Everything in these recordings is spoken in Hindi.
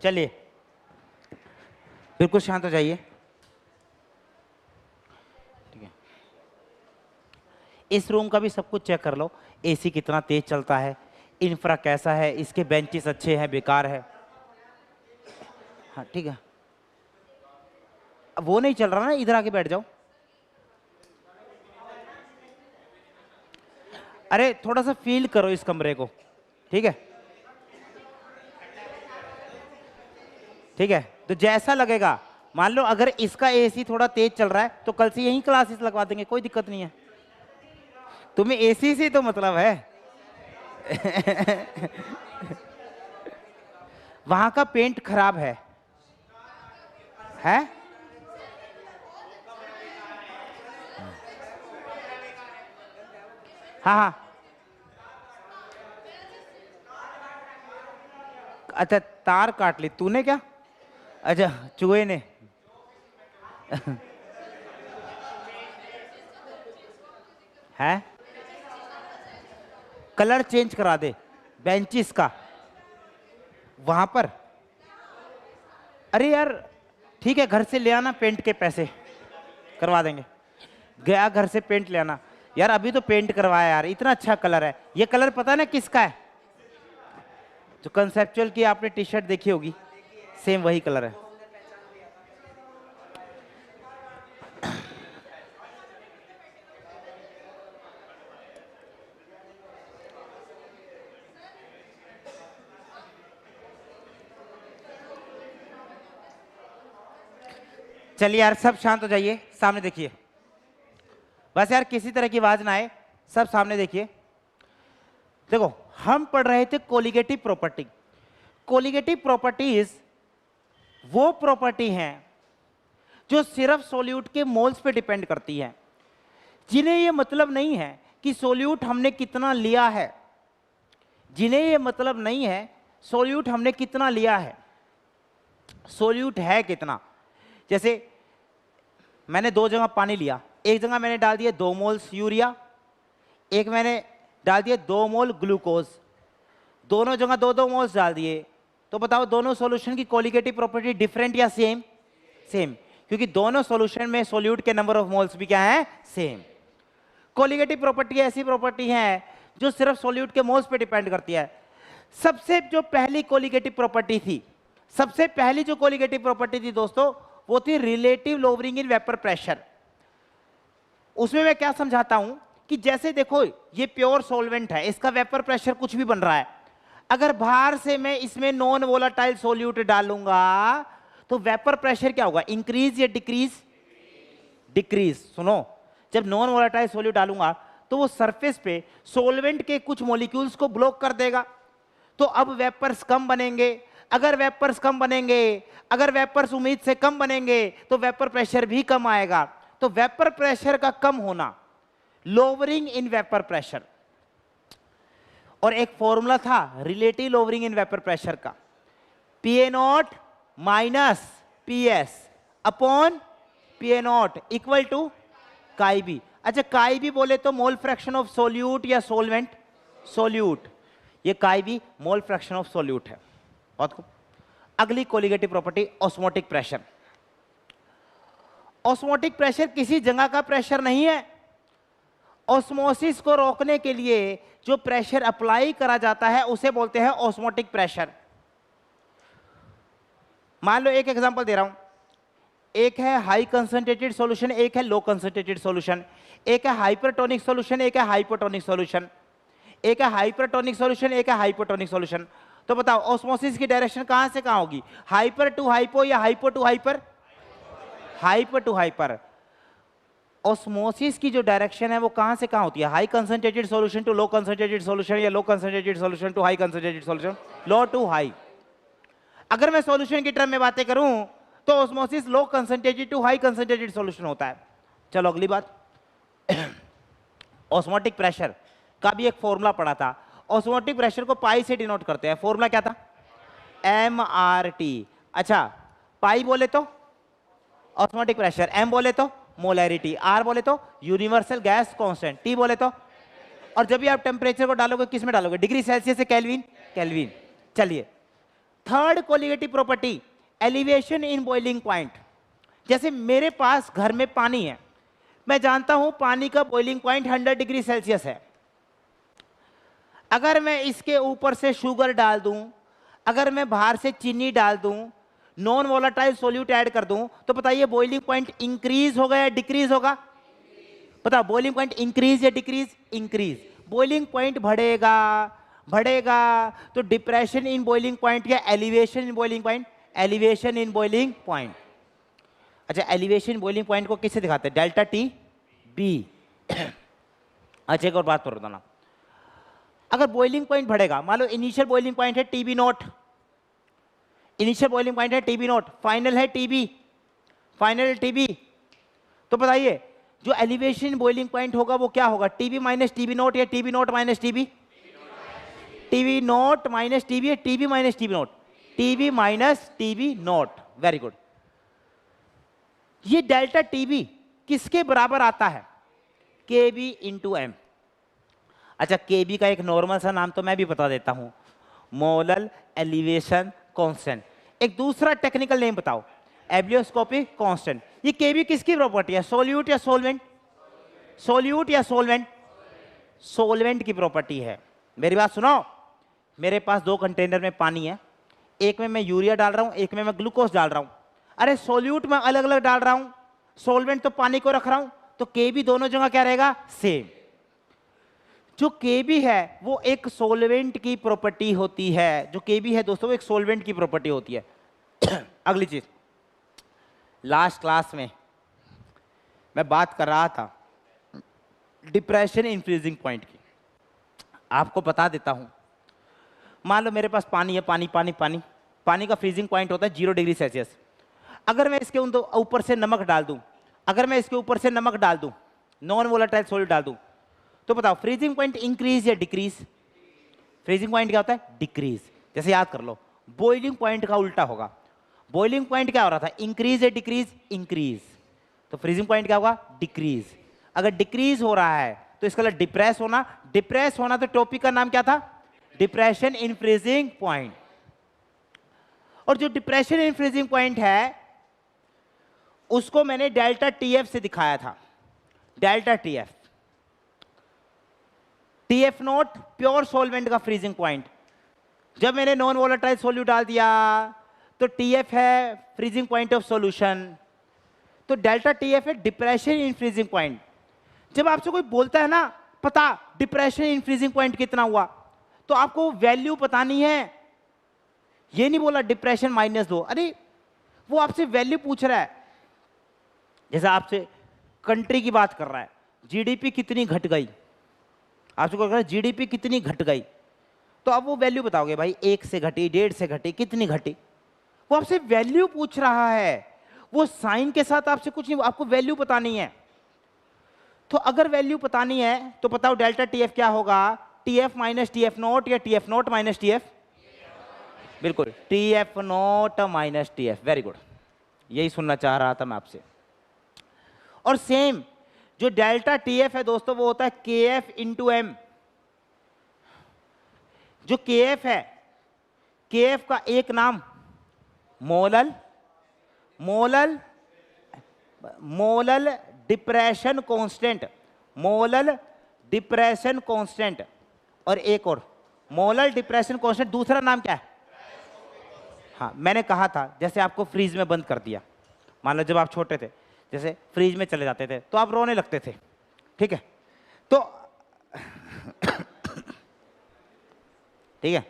चलिए बिल्कुल शांत हो जाइए। ठीक है, इस रूम का भी सब कुछ चेक कर लो। एसी कितना तेज चलता है, इंफ्रा कैसा है, इसके बेंचेस अच्छे हैं बेकार है। हाँ ठीक है, अब वो नहीं चल रहा ना, इधर आके बैठ जाओ। अरे थोड़ा सा फील करो इस कमरे को। ठीक है, ठीक है, तो जैसा लगेगा, मान लो अगर इसका एसी थोड़ा तेज चल रहा है तो कल से यहीं क्लासेस लगवा देंगे, कोई दिक्कत नहीं है। तुम्हें एसी से तो मतलब है। वहां का पेंट खराब है। हाँ हाँ, अच्छा तार काट ली तूने क्या? अच्छा चूहे ने। है, कलर चेंज करा दे बेंचिस का वहां पर। अरे यार ठीक है, घर से ले आना, पेंट के पैसे करवा देंगे। गया घर से पेंट ले आना। यार अभी तो पेंट करवाया यार, इतना अच्छा कलर है। ये कलर पता है ना किसका है? जो कंसेप्चुअल की आपने टी शर्ट देखी होगी, सेम वही कलर है। चलिए यार सब शांत हो जाइए, सामने देखिए। बस यार किसी तरह की आवाज ना आए, सब सामने देखिए। देखो हम पढ़ रहे थे कोलिगेटिव प्रॉपर्टी। कोलिगेटिव प्रॉपर्टीज वो प्रॉपर्टी हैं जो सिर्फ सोल्यूट के मोल्स पे डिपेंड करती है, जिन्हें ये मतलब नहीं है कि सोल्यूट हमने कितना लिया है, जिन्हें ये मतलब नहीं है सोल्यूट हमने कितना लिया है, सोल्यूट है कितना। जैसे मैंने दो जगह पानी लिया, एक जगह मैंने डाल दिया 2 मोल्स यूरिया, एक मैंने डाल दिया 2 मोल ग्लूकोज, दोनों जगह 2-2 मोल्स डाल दिए, तो बताओ दोनों सॉल्यूशन की कोलिगेटिव प्रॉपर्टी डिफरेंट या सेम? सेम, क्योंकि दोनों सॉल्यूशन में सोल्यूट के नंबर ऑफ मोल्स भी क्या है? सेम। कोलिगेटिव प्रॉपर्टी ऐसी प्रॉपर्टी है जो सिर्फ सोल्यूट के मोल्स पे डिपेंड करती है। सबसे जो पहली कोलिगेटिव प्रॉपर्टी थी, सबसे पहली जो कोलिगेटिव प्रॉपर्टी थी दोस्तों, वो थी relative lowering in vapour pressure. उसमें मैं क्या समझाता हूं कि जैसे देखो ये प्योर सॉल्वेंट है, इसका वेपर प्रेशर कुछ भी बन रहा है, अगर बाहर से मैं इसमें नॉन वोलाटाइल सोल्यूट डालूंगा तो वेपर प्रेशर क्या होगा? इंक्रीज या डिक्रीज? डिक्रीज। सुनो, जब नॉन वोलाटाइल सोल्यूट डालूंगा तो वो सरफेस पे सॉल्वेंट के कुछ मॉलिक्यूल्स को ब्लॉक कर देगा, तो अब वेपर्स कम बनेंगे। अगर वेपर्स कम बनेंगे, अगर वेपर्स उम्मीद से कम बनेंगे तो वेपर प्रेशर भी कम आएगा। तो वेपर प्रेशर का कम होना, लोवरिंग इन वेपर प्रेशर। और एक फॉर्मूला था relative lowering in vapour pressure का, PA0 minus PS upon PA0 equal to chi B. अच्छा काई बी बोले तो मोल फ्रैक्शन ऑफ सोल्यूट या सोलवेंट? सोल्यूट। ये chi B mole fraction of solute है। बहुत खूब। अगली colligative property osmotic pressure. Osmotic pressure किसी जगह का प्रेशर नहीं है। ऑस्मोसिस को रोकने के लिए जो प्रेशर अप्लाई करा जाता है उसे बोलते हैं ऑस्मोटिक प्रेशर। मान लो एक एग्जांपल दे रहा हूं, एक है हाई कंसंट्रेटेड सॉल्यूशन, एक है लो कंसंट्रेटेड सॉल्यूशन, एक है हाइपरटोनिक सॉल्यूशन, एक है हाइपोटोनिक सॉल्यूशन, एक है हाइपरटोनिक सॉल्यूशन, एक है हाइपोटोनिक सॉल्यूशन। तो बताओ ऑस्मोसिस की डायरेक्शन कहां से कहां होगी? हाइपर टू हाइपो या hypo to hyper? Hyper to hyper. Osmosis की जो डायरेक्शन है वो कहां से कहां होती है? High concentrated solution to low concentrated solution या low concentrated solution to high concentrated solution? Low to high. अगर मैं सॉल्यूशन की टर्म में बातें करूं तो osmosis low concentrated to high concentrated solution होता है। चलो अगली बात, ऑस्मोटिक प्रेशर का भी एक फॉर्मूला पढ़ा था। ऑस्मोटिक प्रेशर को पाई से डिनोट करते हैं। फॉर्मूला क्या था? MRT। अच्छा पाई बोले तो ऑस्मोटिक प्रेशर, M बोले तो मोलैरिटी, R बोले तो यूनिवर्सल गैस कांस्टेंट, T बोले तो, और जब भी आप टेम्परेचर को डालोगे किस में डालोगे? डिग्री सेल्सियस से केल्विन? केल्विन। चलिए third colligative property, elevation in boiling point. जैसे मेरे पास घर में पानी है, मैं जानता हूं पानी का बॉइलिंग पॉइंट 100 डिग्री सेल्सियस है। अगर मैं इसके ऊपर से शुगर डाल दूं, अगर मैं बाहर से चीनी डाल दूं, नॉन वोलेटाइल सोल्यूट ऐड कर दूं, तो बताइए बॉइलिंग पॉइंट इंक्रीज होगा या डिक्रीज होगा? बताओ, बॉइलिंग पॉइंट इंक्रीज या डिक्रीज? इंक्रीज। बॉइलिंग पॉइंट बढ़ेगा, बढ़ेगा तो डिप्रेशन इन बॉइलिंग पॉइंट या elevation in boiling point? Elevation in boiling point. अच्छा, एलिवेशन बॉइलिंग पॉइंट को किससे दिखाते हैं? Delta T B. अच्छा, एक और बात पर बताना, अगर बॉइलिंग पॉइंट बढ़ेगा, मान लो इनिशियल बॉइलिंग पॉइंट है TB naught, initial boiling point है टीबी नॉट, फाइनल है टीबी, फाइनल टीबी, तो बताइए जो एलिवेशन बॉइलिंग पॉइंट होगा वो क्या होगा? टीबी माइनस टीबी नॉट या TB naught minus TB? TB naught minus TB या TB minus TB naught? TB minus TB naught. Very good. ये डेल्टा टीबी किसके बराबर आता है? के बी इंटू एम। अच्छा, के बी का एक नॉर्मल सा नाम तो मैं भी बता देता हूं, मोलल एलिवेशन कांस्टेंट। एक दूसरा टेक्निकल नेम बताओ, एब्लियोस्कोपिक कांस्टेंट। ये के बी किसकी प्रॉपर्टी है? सोल्यूट या सोलवेंट? सोल्यूट या सोलवेंट? सोलवेंट की प्रॉपर्टी है। मेरी बात सुनो, मेरे पास दो कंटेनर में पानी है, एक में मैं यूरिया डाल रहा हूं, एक में मैं ग्लूकोज डाल रहा हूं। अरे सोल्यूट में अलग अलग डाल रहा हूं, सोलवेंट तो पानी को रख रहा हूं, तो के बी दोनों जगह क्या रहेगा? सेम। जो केबी है वो एक सोलवेंट की प्रॉपर्टी होती है। जो केबी है दोस्तों वो एक सोलवेंट की प्रॉपर्टी होती है। अगली चीज, लास्ट क्लास में मैं बात कर रहा था डिप्रेशन इन फ्रीजिंग पॉइंट की। आपको बता देता हूं, मान लो मेरे पास पानी है, पानी पानी पानी पानी का फ्रीजिंग पॉइंट होता है 0 डिग्री सेल्सियस। अगर मैं इसके ऊपर से नमक डाल दूं, अगर मैं इसके ऊपर से नमक डाल दूं, नॉन वोलेटाइल सॉल्यूट डाल दूं, तो बताओ फ्रीजिंग पॉइंट इंक्रीज या डिक्रीज? फ्रीजिंग पॉइंट क्या होता है? डिक्रीज। जैसे याद कर लो, बॉइलिंग पॉइंट का उल्टा होगा। बॉइलिंग पॉइंट क्या हो रहा था? इंक्रीज या डिक्रीज? इंक्रीज। तो फ्रीजिंग पॉइंट क्या होगा? डिक्रीज। अगर डिक्रीज हो रहा है तो इसका मतलब डिप्रेस होना। डिप्रेस होना तो टॉपिक का नाम क्या था? Depression in freezing point. और जो डिप्रेशन इन फ्रीजिंग पॉइंट है उसको मैंने डेल्टा टीएफ से दिखाया था। Delta TF, TF not pure solvent का फ्रीजिंग पॉइंट। जब मैंने नॉन वोलेटाइल सोल्यूट डाल दिया तो टीएफ है फ्रीजिंग पॉइंट ऑफ सॉल्यूशन। तो डेल्टा टीएफ है डिप्रेशन इन फ्रीजिंग पॉइंट। जब आपसे कोई बोलता है ना, पता डिप्रेशन इन फ्रीजिंग पॉइंट कितना हुआ, तो आपको वैल्यू बतानी है। ये नहीं बोला डिप्रेशन -2, अरे वो आपसे वैल्यू पूछ रहा है। जैसे आपसे कंट्री की बात कर रहा है, जीडीपी कितनी घट गई, आपसे कोई कह रहा है जीडीपी कितनी घट गई, तो आप वो वैल्यू बताओगे, भाई 1 से घटी, 1.5 से घटी, कितनी घटी। वो आपसे वैल्यू पूछ रहा है, वो साइन के साथ आपसे कुछ नहीं, आपको वैल्यू बतानी है। तो अगर वैल्यू बतानी है तो बताओ डेल्टा टीएफ क्या होगा? टीएफ माइनस टीएफ नॉट या टीएफ नॉट माइनस टीएफ? बिल्कुल, TF not minus TF. Very good, यही सुनना चाह रहा था मैं आपसे। और सेम जो डेल्टा टीएफ है दोस्तों वो होता है केएफ इंटू एम। जो केएफ है, केएफ का एक नाम molal molal molal depression constant, molal depression constant. और एक और मोलल डिप्रेशन कांस्टेंट, दूसरा नाम क्या है? हाँ, मैंने कहा था जैसे आपको फ्रीज में बंद कर दिया, मान लो जब आप छोटे थे, जैसे फ्रीज में चले जाते थे तो आप रोने लगते थे, ठीक है? तो ठीक है,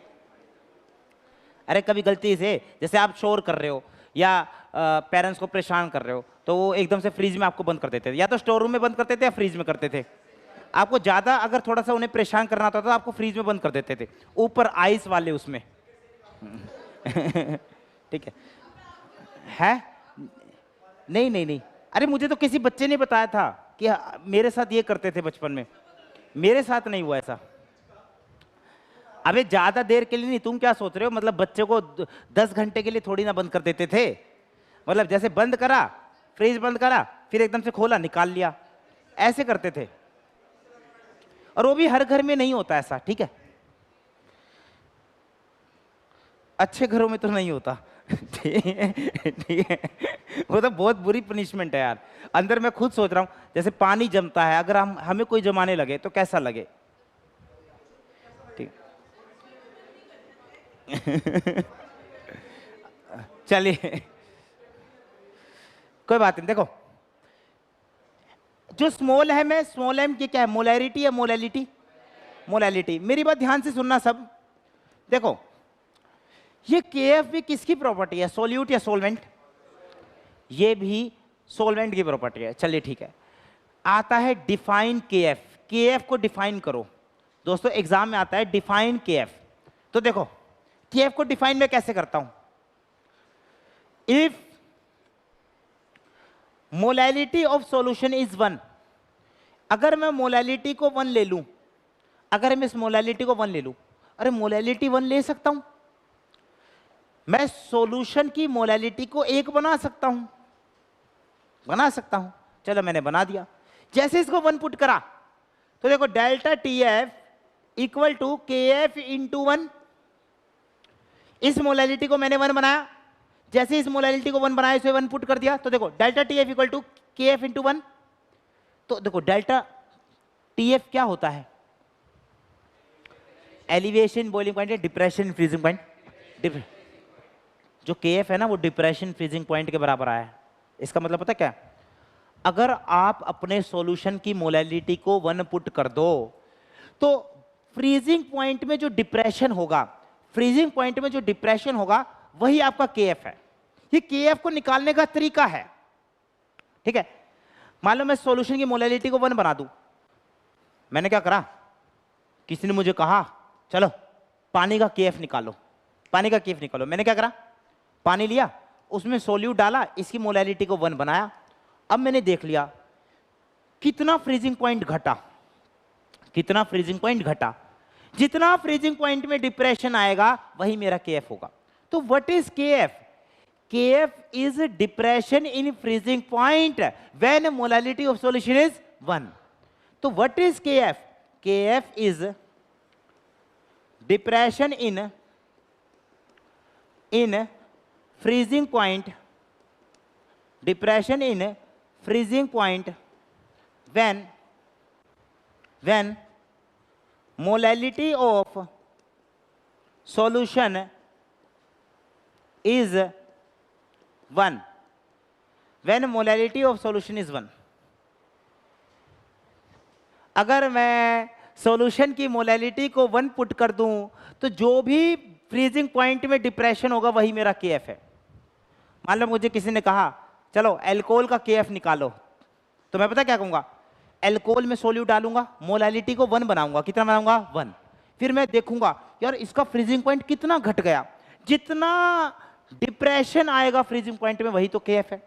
अरे कभी गलती से जैसे आप शोर कर रहे हो या पेरेंट्स को परेशान कर रहे हो तो वो एकदम से फ्रीज में आपको बंद कर देते थे, या तो स्टोर रूम में बंद करते थे या फ्रीज में करते थे। आपको ज़्यादा अगर थोड़ा सा उन्हें परेशान करना होता तो आपको फ्रीज में बंद कर देते थे, ऊपर आइस वाले उसमें। ठीक है? नहीं नहीं नहीं, अरे मुझे तो किसी बच्चे ने बताया था कि मेरे साथ ये करते थे बचपन में, मेरे साथ नहीं हुआ ऐसा। अबे ज्यादा देर के लिए नहीं, तुम क्या सोच रहे हो, मतलब बच्चे को 10 घंटे के लिए थोड़ी ना बंद कर देते थे। मतलब जैसे बंद करा, फ्रीज बंद करा, फिर एकदम से खोला, निकाल लिया, ऐसे करते थे। और वो भी हर घर में नहीं होता ऐसा, ठीक है? अच्छे घरों में तो नहीं होता। ठीक है, वो तो बहुत बुरी पनिशमेंट है यार। अंदर मैं खुद सोच रहा हूँ, जैसे पानी जमता है, अगर हम हमें कोई जमाने लगे तो कैसा लगे। ठीक। चलिए कोई बात नहीं। देखो जो स्मॉल है, मैं स्मॉल एम की क्या है, मोलैरिटी या मोलैलिटी, मोलैलिटी। मेरी बात ध्यान से सुनना सब। देखो ये केएफ भी किसकी प्रॉपर्टी है, सोल्यूट या सोलवेंट? ये भी सोलवेंट की प्रॉपर्टी है। चलिए ठीक है, आता है डिफाइन केएफ। केएफ को डिफाइन करो दोस्तों, एग्जाम में आता है डिफाइन केएफ। तो देखो केएफ को डिफाइन मैं कैसे करता हूं, if molality of solution is 1, अगर मैं मोलैलिटी को 1 ले लूं, अगर मैं इस मोलैलिटी को 1 ले लूं, अरे मोलैलिटी 1 ले सकता हूं, मैं सॉल्यूशन की मोलैलिटी को 1 बना सकता हूं, बना सकता हूं। चलो मैंने बना दिया। जैसे इसको 1 पुट करा तो देखो delta T F equal to K F into 1। इस मोलैलिटी को मैंने 1 बनाया, जैसे इस मोलैलिटी को 1 बनाया, इसे 1 पुट कर दिया, तो देखो delta T F equal to K F into 1। तो देखो डेल्टा टी एफ क्या होता है, elevation boiling point, depression freezing point. जो के एफ है ना वो डिप्रेशन फ्रीजिंग पॉइंट के बराबर आया है। इसका मतलब पता क्या, अगर आप अपने सॉल्यूशन की मोलैलिटी को 1 पुट कर दो तो फ्रीजिंग पॉइंट में जो डिप्रेशन होगा, फ्रीजिंग पॉइंट में जो डिप्रेशन होगा वही आपका के एफ है। ये के एफ को निकालने का तरीका है। ठीक है, मान लो मैं सॉल्यूशन की मोलैलिटी को 1 बना दूं, मैंने क्या करा, किसी ने मुझे कहा चलो पानी का के एफ निकालो, पानी का के एफ निकालो। मैंने क्या करा, पानी लिया, उसमें सोल्यूट डाला, इसकी मोलैलिटी को 1 बनाया। अब मैंने देख लिया कितना फ्रीजिंग पॉइंट घटा, कितना फ्रीजिंग पॉइंट घटा, जितना फ्रीजिंग पॉइंट में डिप्रेशन आएगा वही मेरा केएफ होगा। तो what is KF? KF is depression in freezing point when molality of solution is 1। तो what is KF? KF is depression in freezing point, depression in freezing point when molality of solution is 1, when molality of solution is 1। अगर मैं सॉल्यूशन की मोलैलिटी को 1 पुट कर दूं तो जो भी फ्रीजिंग पॉइंट में डिप्रेशन होगा वही मेरा केएफ है। मान लो मुझे किसी ने कहा चलो एल्कोहल का केएफ निकालो, तो मैं पता क्या कहूंगा, एल्कोहल में सोल्यूट डालूंगा, मोलैलिटी को 1 बनाऊंगा, कितना बनाऊंगा 1। फिर मैं देखूंगा यार इसका फ्रीजिंग पॉइंट कितना घट गया, जितना डिप्रेशन आएगा फ्रीजिंग पॉइंट में वही तो केएफ है।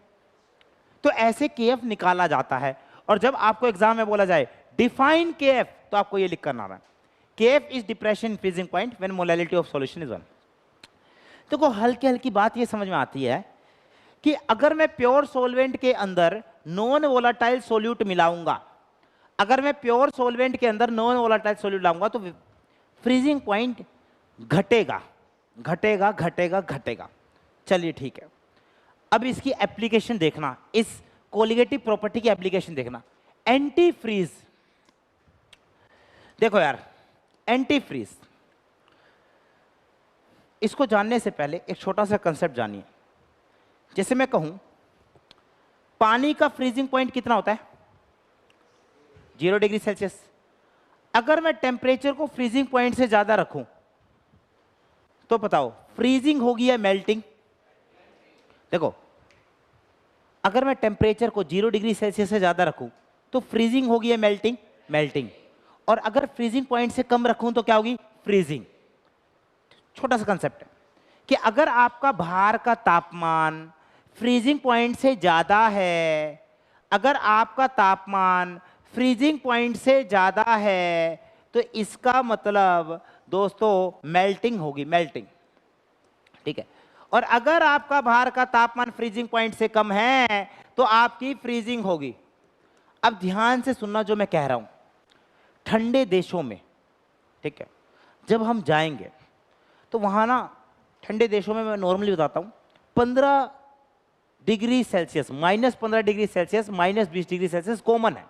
तो ऐसे केएफ निकाला जाता है। और जब आपको एग्जाम में बोला जाए डिफाइन केएफ तो आपको ये लिख करना है, KF is depression freezing point when molality of solution is 1। देखो हल्की हल्की बात ये समझ में आती है कि अगर मैं प्योर सॉल्वेंट के अंदर नॉन वोलाटाइल सोल्यूट मिलाऊंगा, अगर मैं प्योर सॉल्वेंट के अंदर नॉन वोलाटाइल सोल्यूट लाऊंगा तो फ्रीजिंग पॉइंट घटेगा घटेगा घटेगा घटेगा। चलिए ठीक है, अब इसकी एप्लीकेशन देखना, इस कोलिगेटिव प्रॉपर्टी की एप्लीकेशन देखना। एंटी फ्रीज, देखो यार एंटी फ्रीज, इसको जानने से पहले एक छोटा सा कंसेप्ट जानिए। जैसे मैं कहूं पानी का फ्रीजिंग पॉइंट कितना होता है, 0 डिग्री सेल्सियस। अगर मैं टेम्परेचर को फ्रीजिंग पॉइंट से ज्यादा रखूं तो बताओ फ्रीजिंग होगी या मेल्टिंग? देखो अगर मैं टेम्परेचर को 0 डिग्री सेल्सियस से ज्यादा रखूं तो फ्रीजिंग होगी या मेल्टिंग? मेल्टिंग। और अगर फ्रीजिंग पॉइंट से कम रखूं तो क्या होगी? फ्रीजिंग। छोटा सा कंसेप्ट है कि अगर आपका बाहर का तापमान फ्रीजिंग पॉइंट से ज्यादा है, अगर आपका तापमान फ्रीजिंग पॉइंट से ज्यादा है तो इसका मतलब दोस्तों मेल्टिंग होगी, मेल्टिंग। ठीक है। और अगर आपका बाहर का तापमान फ्रीजिंग पॉइंट से कम है तो आपकी फ्रीजिंग होगी। अब ध्यान से सुनना जो मैं कह रहा हूं, ठंडे देशों में, ठीक है, जब हम जाएंगे तो वहां ना ठंडे देशों में मैं नॉर्मली बताता हूँ 15 degree Celsius, -15 degree Celsius, -20 degree Celsius common है,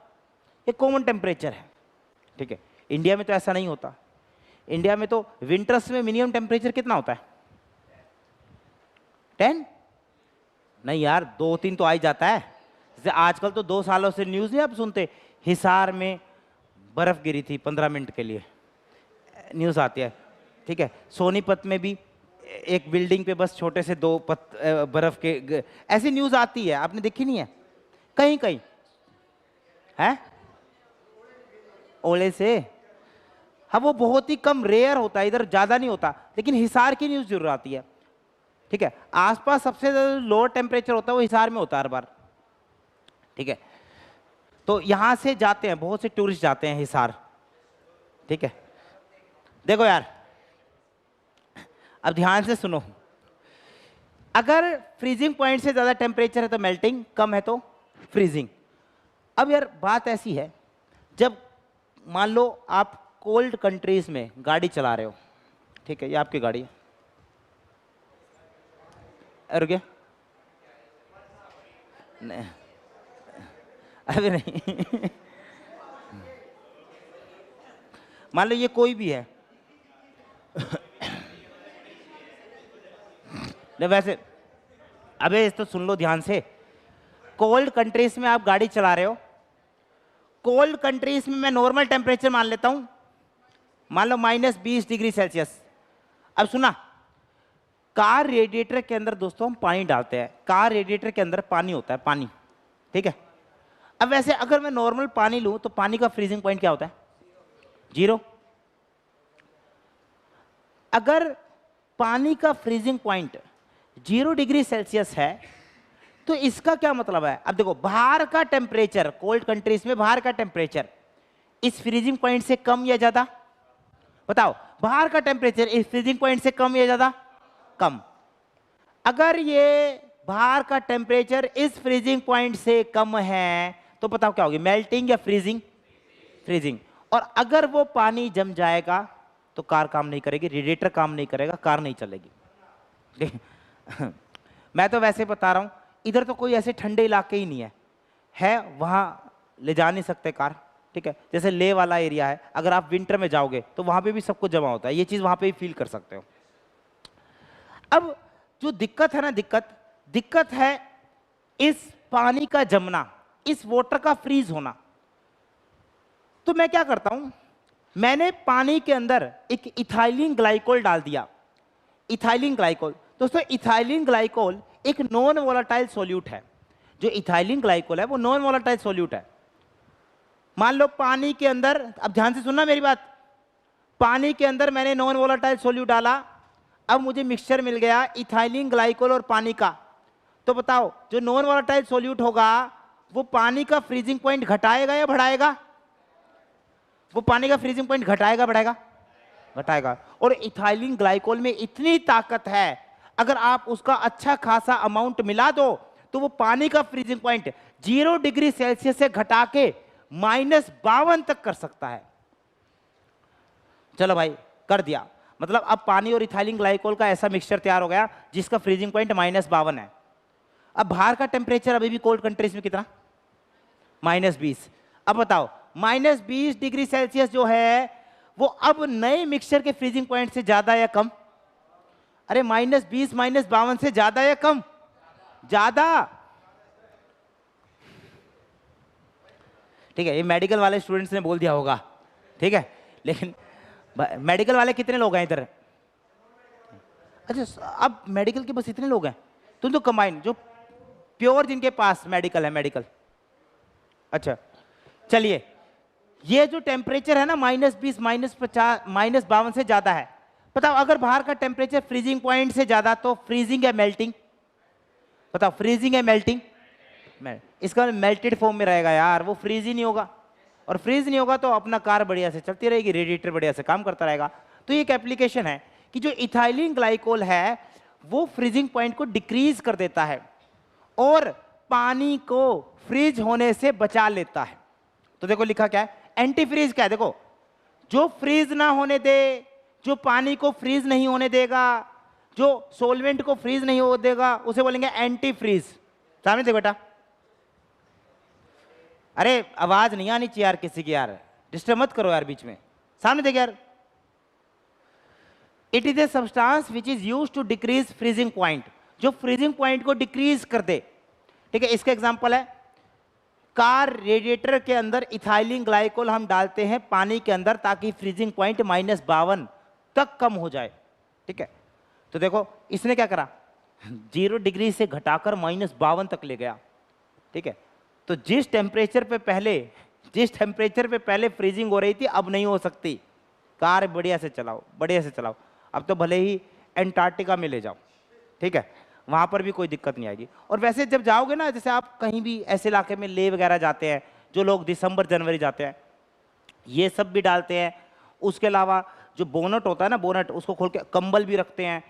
ये कॉमन टेम्परेचर है, ठीक है। इंडिया में तो ऐसा नहीं होता। इंडिया में तो विंटर्स में मिनिमम टेम्परेचर कितना होता है? 10? नहीं यार, 2-3 तो आ ही जाता है। जैसे आजकल तो 2 सालों से न्यूज़ नहीं आप सुनते, हिसार में बर्फ गिरी थी 15 मिनट के लिए, न्यूज़ आती है, ठीक है। सोनीपत में भी एक बिल्डिंग पे बस छोटे से 2 बर्फ के ऐसी न्यूज़ आती है, आपने देखी नहीं है? कहीं कहीं है ओले से। हाँ, वो बहुत ही कम, रेयर होता है, इधर ज़्यादा नहीं होता, लेकिन हिसार की न्यूज़ जरूर आती है, ठीक है। आसपास सबसे लोअर टेम्परेचर होता है वो हिसार में होता है हर बार, ठीक है। तो यहाँ से जाते हैं, बहुत से टूरिस्ट जाते हैं हिसार, ठीक है। देखो यार, अब ध्यान से सुनो, अगर फ्रीजिंग पॉइंट से ज़्यादा टेम्परेचर है तो मेल्टिंग, कम है तो फ्रीजिंग। अब यार बात ऐसी है, जब मान लो आप कोल्ड कंट्रीज में गाड़ी चला रहे हो, ठीक है, ये आपकी गाड़ी है, रुके, नहीं अरे नहीं मान लो ये कोई भी है नहीं वैसे, अबे इस तो सुन लो ध्यान से, कोल्ड कंट्रीज में आप गाड़ी चला रहे हो, कोल्ड कंट्रीज में मैं नॉर्मल टेम्परेचर मान लेता हूं, मान लो -20 डिग्री सेल्सियस। अब सुना, कार रेडिएटर के अंदर दोस्तों हम पानी डालते हैं, कार रेडिएटर के अंदर पानी होता है, पानी, ठीक है। अब वैसे अगर मैं नॉर्मल पानी लूं तो पानी का फ्रीजिंग पॉइंट क्या होता है? 0। अगर पानी का फ्रीजिंग पॉइंट 0 डिग्री सेल्सियस है तो इसका क्या मतलब है? अब देखो, बाहर का टेम्परेचर, कोल्ड कंट्रीज में बाहर का टेम्परेचर इस फ्रीजिंग पॉइंट से कम या ज्यादा? बताओ, बाहर का टेम्परेचर इस फ्रीजिंग पॉइंट से कम या ज्यादा? कम। अगर ये बाहर का टेम्परेचर इस फ्रीजिंग पॉइंट से कम है तो बताओ क्या होगी, मेल्टिंग या फ्रीजिंग? फ्रीजिंग। और अगर वो पानी जम जाएगा तो कार काम नहीं करेगी, रेडिएटर काम नहीं करेगा, कार नहीं चलेगी। मैं तो वैसे बता रहा हूं, इधर तो कोई ऐसे ठंडे इलाके ही नहीं है वहां ले जा नहीं सकते कार, ठीक है। जैसे ले वाला एरिया है, अगर आप विंटर में जाओगे तो वहां पे भी सब कुछ जमा होता है, ये चीज वहां पे ही फील कर सकते हो। अब जो दिक्कत है ना, दिक्कत है इस पानी का जमना, इस वाटर का फ्रीज होना। तो मैं क्या करता हूं, मैंने पानी के अंदर एक इथाइलिन ग्लाइकोल डाल दिया। इथाइलिन ग्लाइकोल दोस्तों, इथाइलिन ग्लाइकोल एक नॉन वोलेटाइल सॉल्यूट है। जो इथाइलिन ग्लाइकोल है वो नॉन वोलेटाइल सॉल्यूट है। मान लो पानी के अंदर, अब ध्यान से सुनना मेरी बात, पानी के अंदर मैंने नॉन वोलेटाइल सॉल्यूट डाला, अब मुझे मिक्सचर मिल गया इथाइलिन ग्लाइकोल और पानी का। तो बताओ, जो नॉन वोलेटाइल सॉल्यूट होगा वो पानी का फ्रीजिंग पॉइंट घटाएगा या बढ़ाएगा? वो पानी का फ्रीजिंग पॉइंट घटाएगा बढ़ाएगा? घटाएगा। और इथाइलिन ग्लाइकोल में इतनी ताकत है, अगर आप उसका अच्छा खासा अमाउंट मिला दो तो वो पानी का फ्रीजिंग पॉइंट 0 डिग्री सेल्सियस से घटा के -52 तक कर सकता है। चलो भाई, कर दिया, मतलब अब पानी और इथाइलिन ग्लाइकोल का ऐसा मिक्सचर तैयार हो गया जिसका फ्रीजिंग पॉइंट -52 है। अब बाहर का टेम्परेचर अभी भी कोल्ड कंट्रीज में कितना? -20। अब बताओ, -20 डिग्री सेल्सियस जो है वो अब नए मिक्सचर के फ्रीजिंग पॉइंट से ज्यादा या कम? अरे -20 -52 से ज्यादा या कम? ज्यादा। ठीक है, ये मेडिकल वाले स्टूडेंट्स ने बोल दिया होगा, ठीक है, लेकिन मेडिकल वाले कितने लोग हैं इधर? अच्छा, अब मेडिकल के बस इतने लोग हैं? तुम तो कंबाइन, जो प्योर जिनके पास मेडिकल है, मेडिकल। अच्छा चलिए, ये जो टेम्परेचर है ना -20 -50 -52 से ज्यादा है, बताओ अगर बाहर का टेम्परेचर फ्रीजिंग पॉइंट से ज्यादा तो फ्रीजिंग या मेल्टिंग? बताओ, फ्रीजिंग या मेल्टिंग? इसका मेल्टेड फॉर्म में रहेगा यार, वो फ्रीज ही नहीं होगा, और फ्रीज नहीं होगा तो अपना कार बढ़िया से चलती रहेगी, रेडिएटर बढ़िया से काम करता रहेगा। तो ये एक एप्लीकेशन है कि जो इथाइलिन ग्लाइकोल है वो फ्रीजिंग पॉइंट को डिक्रीज कर देता है और पानी को फ्रीज होने से बचा लेता है। तो देखो लिखा क्या है, एंटी फ्रीज क्या है, देखो, जो फ्रीज ना होने दे, जो पानी को फ्रीज नहीं होने देगा, जो सोलवेंट को फ्रीज नहीं हो देगा उसे बोलेंगे एंटी फ्रीज। सामने देखो बेटा, अरे आवाज नहीं आनी चाहिए यार किसी की, यार डिस्टर्ब मत करो यार बीच में। सामने देखिए यार, it is a substance which is used to decrease freezing point, जो फ्रीजिंग पॉइंट को डिक्रीज कर दे। ठीक है, इसका एग्जांपल है कार रेडिएटर के अंदर इथाइलिन ग्लाइकोल हम डालते हैं पानी के अंदर ताकि फ्रीजिंग पॉइंट -52 तक कम हो जाए। ठीक है, तो देखो इसने क्या करा, 0 डिग्री से घटाकर -52 तक ले गया। ठीक है, तो जिस टेम्परेचर पे पहले फ्रीजिंग हो रही थी अब नहीं हो सकती। कार बढ़िया से चलाओ, बढ़िया से चलाओ, अब तो भले ही एंटार्क्टिका में ले जाओ। ठीक है, वहाँ पर भी कोई दिक्कत नहीं आएगी। और वैसे जब जाओगे ना, जैसे आप कहीं भी ऐसे इलाके में ले वगैरह जाते हैं, जो लोग दिसंबर जनवरी जाते हैं, ये सब भी डालते हैं। उसके अलावा जो बोनट होता है ना, बोनट उसको खोल के कंबल भी रखते हैं।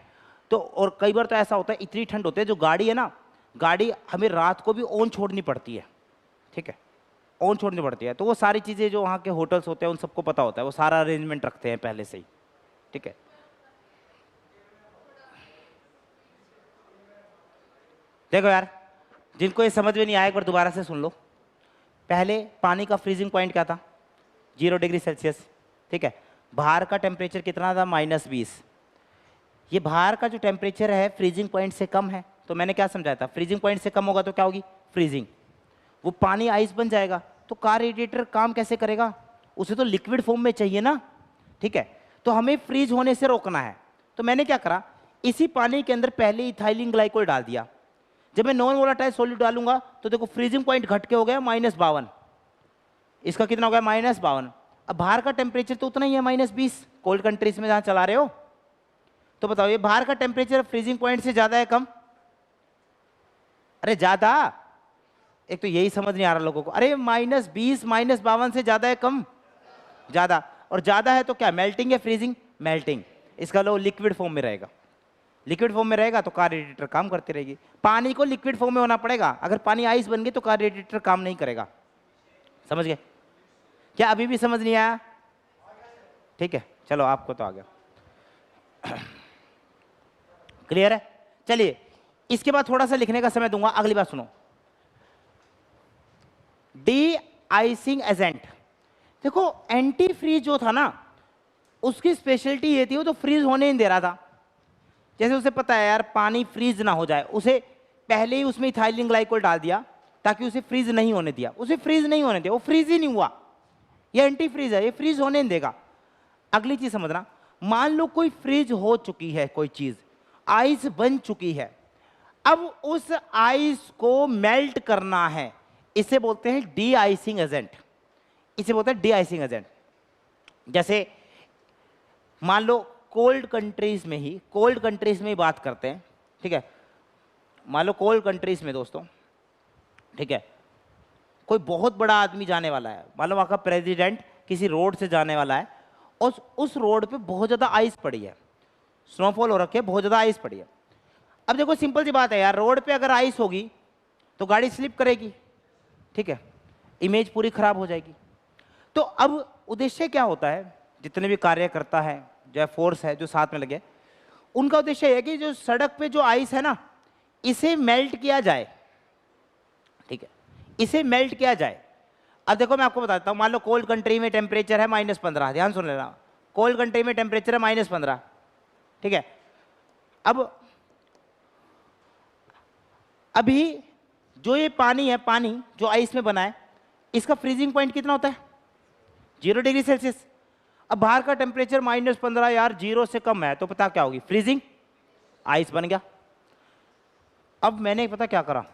तो और कई बार तो ऐसा होता है, इतनी ठंड होती है, जो गाड़ी है ना, गाड़ी हमें रात को भी ऑन छोड़नी पड़ती है। ठीक है, ऑन छोड़नी पड़ती है। तो वो सारी चीज़ें जो वहाँ के होटल्स होते हैं उन सबको पता होता है, वो सारा अरेंजमेंट रखते हैं पहले से ही। ठीक है, देखो यार, जिनको ये समझ में नहीं आया एक बार दोबारा से सुन लो। पहले पानी का फ्रीजिंग पॉइंट क्या था, 0 डिग्री सेल्सियस। ठीक है, बाहर का टेम्परेचर कितना था, -20। ये बाहर का जो टेम्परेचर है फ्रीजिंग पॉइंट से कम है, तो मैंने क्या समझाया था, फ्रीजिंग पॉइंट से कम होगा तो क्या होगी, फ्रीजिंग। वो पानी आइस बन जाएगा, तो कार रेडिएटर काम कैसे करेगा, उसे तो लिक्विड फॉर्म में चाहिए ना। ठीक है, तो हमें फ्रीज होने से रोकना है। तो मैंने क्या करा, इसी पानी के अंदर पहले इथाइलिन ग्लाइकोल डाल दिया। जब मैं नॉन वोलेटाइल सॉल्यूट डालूंगा तो देखो फ्रीजिंग पॉइंट घट के हो गया -52। इसका कितना हो गया, -52। अब बाहर का टेम्परेचर तो उतना ही है, -20, कोल्ड कंट्रीज में जहां चला रहे हो। तो बताओ ये बाहर का टेम्परेचर फ्रीजिंग पॉइंट से ज्यादा है कम, अरे ज्यादा। एक तो यही समझ नहीं आ रहा लोगों को, अरे -20 -52 से ज्यादा है कम, ज्यादा। और ज्यादा है तो क्या, मेल्टिंग या फ्रीजिंग, मेल्टिंग। इसका लो लिक्विड फॉर्म में रहेगा, लिक्विड फॉर्म में रहेगा तो कार रेडिएटर काम करती रहेगी। पानी को लिक्विड फॉर्म में होना पड़ेगा, अगर पानी आइस बन गई तो कार रेडिएटर काम नहीं करेगा। समझ गए क्या, अभी भी समझ नहीं आया? ठीक है, चलो आपको तो आ गया। क्लियर है? चलिए इसके बाद थोड़ा सा लिखने का समय दूंगा, अगली बात सुनो। डी आइसिंग एजेंट, देखो एंटी फ्रीज जो था ना, उसकी स्पेशलिटी ये थी वो तो फ्रीज होने नहीं दे रहा था। जैसे उसे पता है यार पानी फ्रीज ना हो जाए, उसे पहले ही उसमें इथाइलिन ग्लाइकोल डाल दिया ताकि उसे फ्रीज नहीं होने दिया, उसे फ्रीज नहीं होने दिया, वो फ्रीज ही नहीं हुआ। ये एंटी फ्रीज है, ये फ्रीज होने नहीं देगा। अगली चीज समझना, मान लो कोई फ्रीज हो चुकी है, कोई चीज आइस बन चुकी है, अब उस आइस को मेल्ट करना है, इसे बोलते हैं डी आइसिंग एजेंट, इसे बोलते हैं डी आइसिंग एजेंट। जैसे मान लो कोल्ड कंट्रीज में ही बात करते हैं। ठीक है, मान लो कोल्ड कंट्रीज में दोस्तों, ठीक है, कोई बहुत बड़ा आदमी जाने वाला है, मान लो वहाँ का प्रेसिडेंट किसी रोड से जाने वाला है और उस रोड पे बहुत ज़्यादा आइस पड़ी है, स्नोफॉल हो रखी है, बहुत ज़्यादा आइस पड़ी है। अब देखो सिंपल सी बात है यार, रोड पे अगर आइस होगी तो गाड़ी स्लिप करेगी। ठीक है, इमेज पूरी खराब हो जाएगी। तो अब उद्देश्य क्या होता है, जितने भी कार्यकर्ता है, जो फोर्स है जो साथ में लगे, उनका उद्देश्य है कि जो सड़क पे जो आइस है ना, इसे मेल्ट किया जाए। ठीक है, इसे मेल्ट किया जाए। अब देखो मैं आपको बताता हूँ, मान लो कोल्ड कंट्री में टेम्परेचर है -15, ध्यान सुन लेना, कोल्ड कंट्री में टेम्परेचर है -15। ठीक है, अब अभी जो ये पानी है, पानी जो आइस में बना है, इसका फ्रीजिंग पॉइंट कितना होता है, 0 डिग्री सेल्सियस। अब बाहर का टेम्परेचर -15 यार, 0 से कम है, तो पता क्या होगी, फ्रीजिंग, आइस बन गया। अब मैंने पता क्या करा,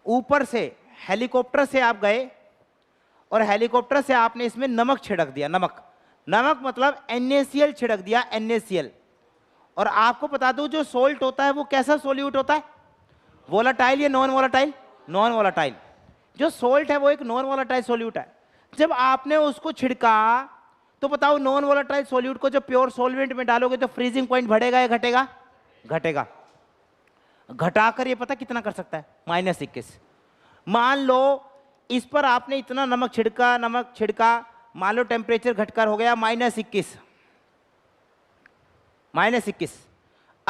ऊपर से हेलीकॉप्टर से आप गए और हेलीकॉप्टर से आपने इसमें नमक छिड़क दिया, नमक मतलब NaCl छिड़क दिया, NaCl। और आपको बता दूं जो सोल्ट होता है वो कैसा सोल्यूट होता है, वोलाटाइल या नॉन वोलाटाइल, नॉन वोलाटाइल। जो सोल्ट है वो एक नॉन वोलाटाइल सोल्यूट है। जब आपने उसको छिड़का तो बताओ नॉन वोलाटाइल सोल्यूट को जब प्योर सॉल्वेंट में डालोगे तो फ्रीजिंग पॉइंट बढ़ेगा या घटेगा, घटेगा। घटाकर ये पता कितना कर सकता है, -21। मान लो इस पर आपने इतना नमक छिड़का, मान लो टेम्परेचर घटकर हो गया -21,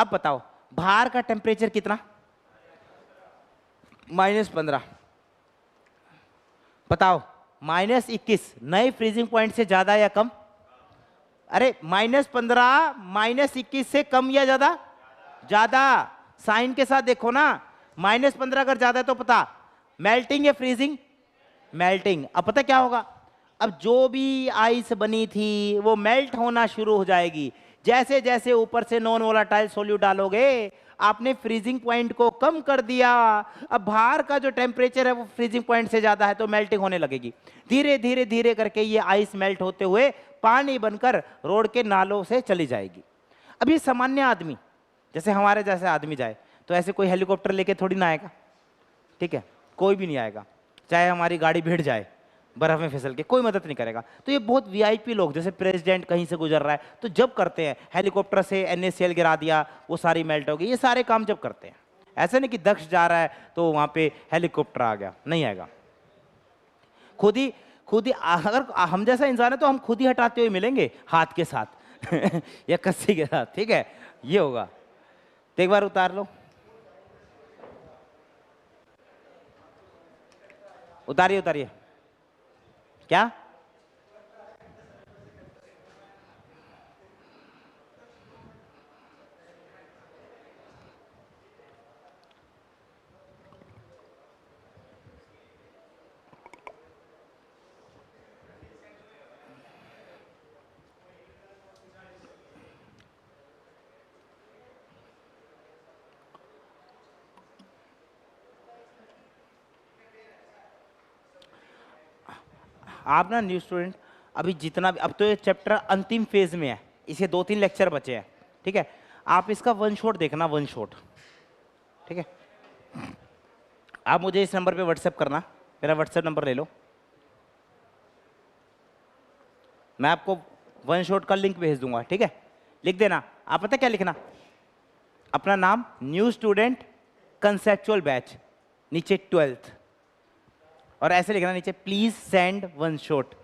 अब बताओ बाहर का टेम्परेचर कितना, -15। बताओ -21 नए फ्रीजिंग पॉइंट से ज्यादा या कम? अरे -15 -21 से कम या ज्यादा? ज्यादा। साइन के साथ देखो ना, -15 अगर ज्यादा है तो पता मेल्टिंग या फ्रीजिंग? मेल्टिंग। अब पता क्या होगा, अब जो भी आइस बनी थी वो मेल्ट होना शुरू हो जाएगी। जैसे जैसे ऊपर से नॉन वोलेटाइल सॉल्यूट डालोगे, आपने फ्रीजिंग पॉइंट को कम कर दिया, अब बाहर का जो टेम्परेचर है वो फ्रीजिंग पॉइंट से ज्यादा है तो मेल्टिंग होने लगेगी। धीरे धीरे धीरे करके ये आइस मेल्ट होते हुए पानी बनकर रोड के नालों से चली जाएगी। अब ये सामान्य आदमी, जैसे हमारे जैसे आदमी जाए तो ऐसे कोई हेलीकॉप्टर लेके थोड़ी ना आएगा, ठीक है, कोई भी नहीं आएगा। चाहे हमारी गाड़ी भिड़ जाए बर्फ में फिसल के, कोई मदद नहीं करेगा। तो ये बहुत वीआईपी लोग, जैसे प्रेसिडेंट कहीं से गुजर रहा है तो जब करते हैं, हेलीकॉप्टर से NaCl गिरा दिया, वो सारी मेल्ट हो गई, ये सारे काम जब करते हैं। ऐसे नहीं कि दक्ष जा रहा है तो वहां पे हेलीकॉप्टर आ गया, नहीं आएगा। खुद ही अगर हम जैसा इंसान है तो हम खुद ही हटाते हुए मिलेंगे हाथ के साथ या कस्सी के साथ, ठीक है, ये होगा। तो एक बार उतार लो, उतारिए उतारिए। क्या? आप ना न्यू स्टूडेंट, अभी जितना भी, अब तो ये चैप्टर अंतिम फेज में है, इसे 2-3 लेक्चर बचे हैं, ठीक है। आप इसका वन शॉट देखना, वन शॉट, ठीक है। आप मुझे इस नंबर पे व्हाट्सएप करना, मेरा व्हाट्सएप नंबर ले लो, मैं आपको वन शॉट का लिंक भेज दूंगा, ठीक है। लिख देना, आप पता क्या लिखना, अपना नाम, न्यू स्टूडेंट, कंसेप्चुअल बैच, नीचे 12th, और ऐसे लिखना नीचे प्लीज सेंड वन शॉट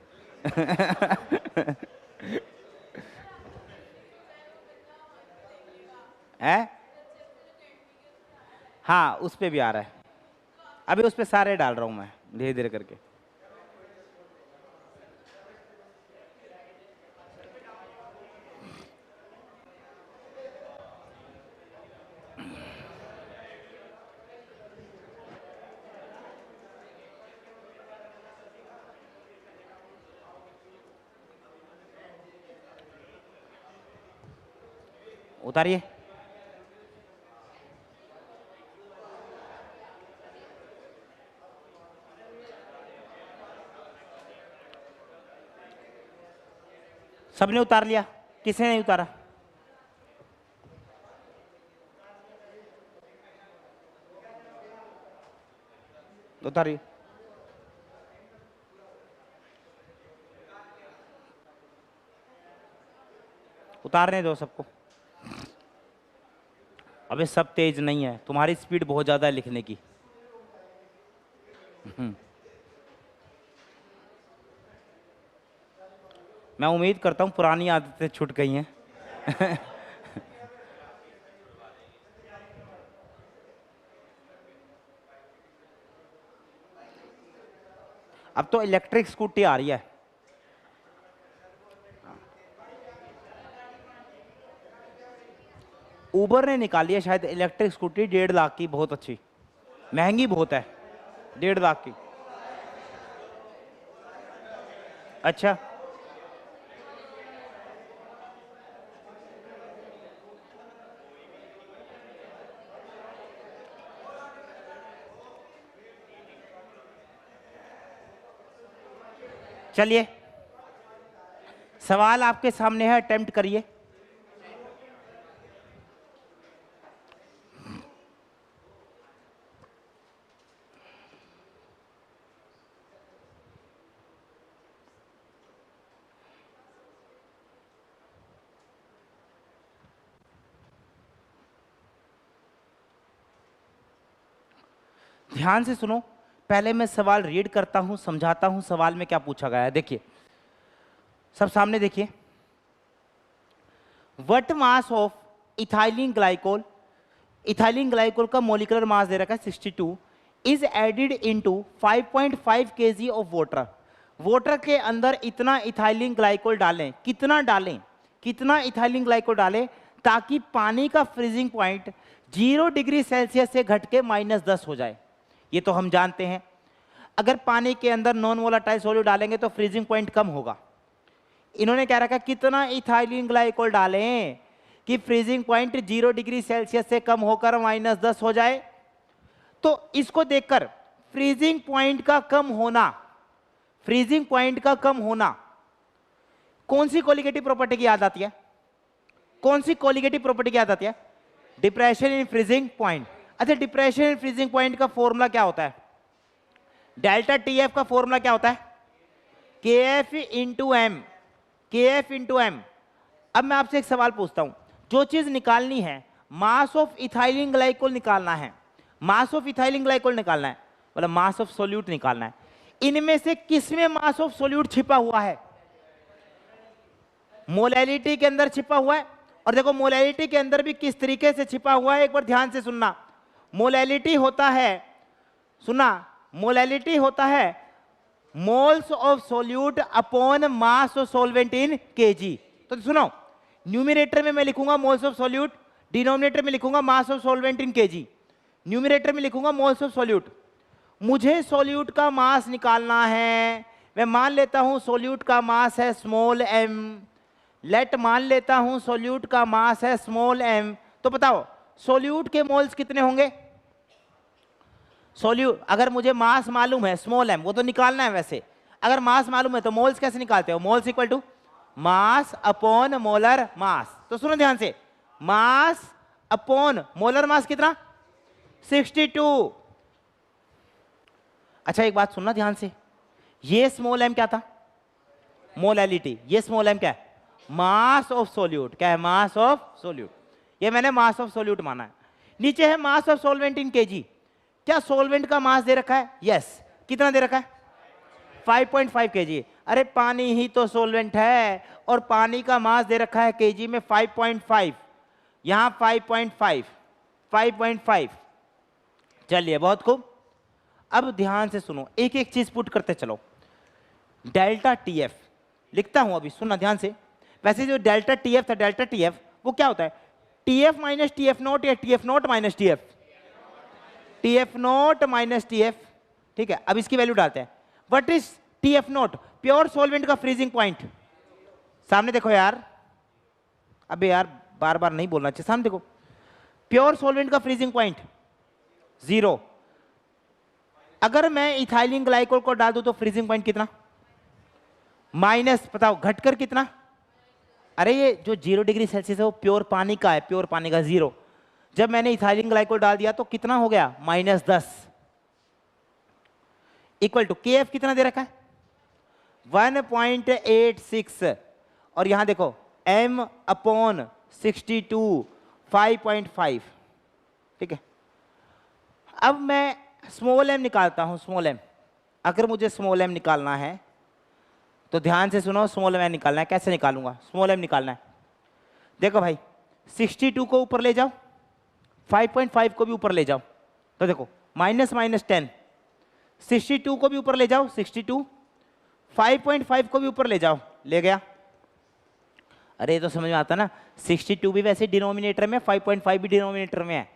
है? हाँ उस पे भी आ रहा है, अभी उस पे सारे डाल रहा हूं मैं धीरे धीरे करके। उतारिए। सबने उतार लिया? किसने नहीं उतारा? उतारिए। उतारने दो सबको। अबे सब तेज नहीं है, तुम्हारी स्पीड बहुत ज्यादा है लिखने की। मैं उम्मीद करता हूं पुरानी आदतें छूट गई हैं अब तो इलेक्ट्रिक स्कूटी आ रही है। उबर ने निकाली है शायद इलेक्ट्रिक स्कूटी 1.5 लाख की, बहुत अच्छी, महंगी बहुत है, 1.5 लाख की। अच्छा, चलिए सवाल आपके सामने है, अटेम्प्ट करिए। ध्यान से सुनो, पहले मैं सवाल रीड करता हूं, समझाता हूं सवाल में क्या पूछा गया है। देखिए, सब सामने देखिए। What mass of ethylene glycol, ethylene glycol का मोलिकुलर मास दे रखा है 62, is added into 5.5 kg of water. Water के अंदर इतना इथाइलिन ग्लाइकोल डालें, कितना डालें, कितना इथाइलिन ग्लाइकोल डालें ताकि पानी का फ्रीजिंग पॉइंट 0 डिग्री सेल्सियस से घट के -10 हो जाए। ये तो हम जानते हैं, अगर पानी के अंदर नॉन वोलेटाइल सॉल्यूट डालेंगे तो फ्रीजिंग पॉइंट कम होगा। इन्होंने क्या रखा, कितना इथाइलिन ग्लाइकोल डालें कि फ्रीजिंग पॉइंट 0 डिग्री सेल्सियस से कम होकर -10 हो जाए। तो इसको देखकर फ्रीजिंग पॉइंट का कम होना, फ्रीजिंग पॉइंट का कम होना कौन सी कोलिगेटिव प्रॉपर्टी की याद आती है? कौन सी कोलिगेटिव प्रॉपर्टी की याद आती है? Depression in freezing point. अच्छा, डिप्रेशन इन फ्रीजिंग पॉइंट का फॉर्मूला क्या होता है? डेल्टा टीएफ का फॉर्मूला क्या होता है? KF into M, KF into M. अब मैं आपसे एक सवाल पूछता हूं, जो चीज निकालनी है, मास ऑफ इथाइलिन ग्लाइकोल निकालना है, मास ऑफ इथाइलिन ग्लाइकोल निकालना है, मतलब मास ऑफ सोल्यूट निकालना है, इनमें से किसमें मास ऑफ सोल्यूट छिपा हुआ है? मोलैलिटी के अंदर छिपा हुआ है। और देखो मोलैलिटी के अंदर भी किस तरीके से छिपा हुआ है, एक बार ध्यान से सुनना। मोलैलिटी होता है, सुना, मोलैलिटी होता है moles of solute upon mass of solvent in KG. तो सुनो, न्यूमरेटर में मैं लिखूंगा मोल्स ऑफ सोल्यूट, डिनोमिनेटर में लिखूंगा mass of solvent in KG, numerator में लिखूंगा मोल्स ऑफ सोल्यूट। मुझे सोल्यूट का मास निकालना है, मैं मान लेता हूं सोल्यूट का मास है स्मॉल एम, लेट मान लेता हूं सोल्यूट का मास है स्मॉल एम। तो बताओ सोल्यूट के मोल्स कितने होंगे? सोल्यूट, अगर मुझे मास मालूम है स्मॉल एम, वो तो निकालना है वैसे, अगर मास मालूम है तो मोल्स कैसे निकालते हो? Moles equal to mass upon molar mass. तो सुनो ध्यान से, मास अपॉन मोलर मास कितना? 62। अच्छा एक बात सुनना ध्यान से, ये स्मॉल एम क्या था? मोलैलिटी। ये स्मॉल एम क्या है? Mass of solute. क्या है? Mass of solute. ये मैंने मास ऑफ सोल्यूट माना है। नीचे है mass of solvent in KG. क्या सोल्वेंट का मास दे रखा है? यस। कितना दे रखा है? 5.5 kg। अरे पानी ही तो सोल्वेंट है, और पानी का मास दे रखा है केजी में 5.5, यहां 5.5, 5.5। चलिए बहुत खूब। अब ध्यान से सुनो, एक एक चीज पुट करते चलो। डेल्टा टीएफ लिखता हूं अभी, सुनना ध्यान से। वैसे जो डेल्टा टीएफ था, डेल्टा टीएफ वो क्या होता है? टीएफ माइनस टीएफ नॉट या TF not minus TF? TF not minus TF. ठीक है, अब इसकी वैल्यू डालते हैं। What is TF not? Pure solvent का फ्रीजिंग पॉइंट। सामने देखो यार, अबे यार बार बार नहीं बोलना चाहिए, सामने देखो। प्योर सॉल्वेंट का फ्रीजिंग पॉइंट 0। अगर मैं इथाइलिन ग्लाइकोल को डाल दूं तो फ्रीजिंग पॉइंट कितना? माइनस, बताओ घटकर कितना? अरे ये जो 0 डिग्री सेल्सियस है वो प्योर पानी का है, प्योर पानी का 0। जब मैंने इथाइलिन ग्लाइकोल डाल दिया तो कितना हो गया? -10। इक्वल टू केएफ कितना दे रखा है? 1.86। और यहां देखो m अपॉन 62, 5.5। ठीक है, अब मैं स्मॉल एम निकालता हूं। स्मॉल एम, अगर मुझे स्मॉल एम निकालना है तो ध्यान से सुनो, स्मॉल एम निकालना है। कैसे निकालूंगा? स्मॉल एम निकालना है, देखो भाई 62 को ऊपर ले जाओ, 5.5 को भी ऊपर ले जाओ, तो देखो माइनस माइनस 10, 62 को भी ऊपर ले जाओ, 62, 5.5 को भी ऊपर ले जाओ, ले गया। अरे ये तो समझ में आता ना, 62 भी वैसे डिनोमिनेटर में, 5.5 भी डिनोमिनेटर में है,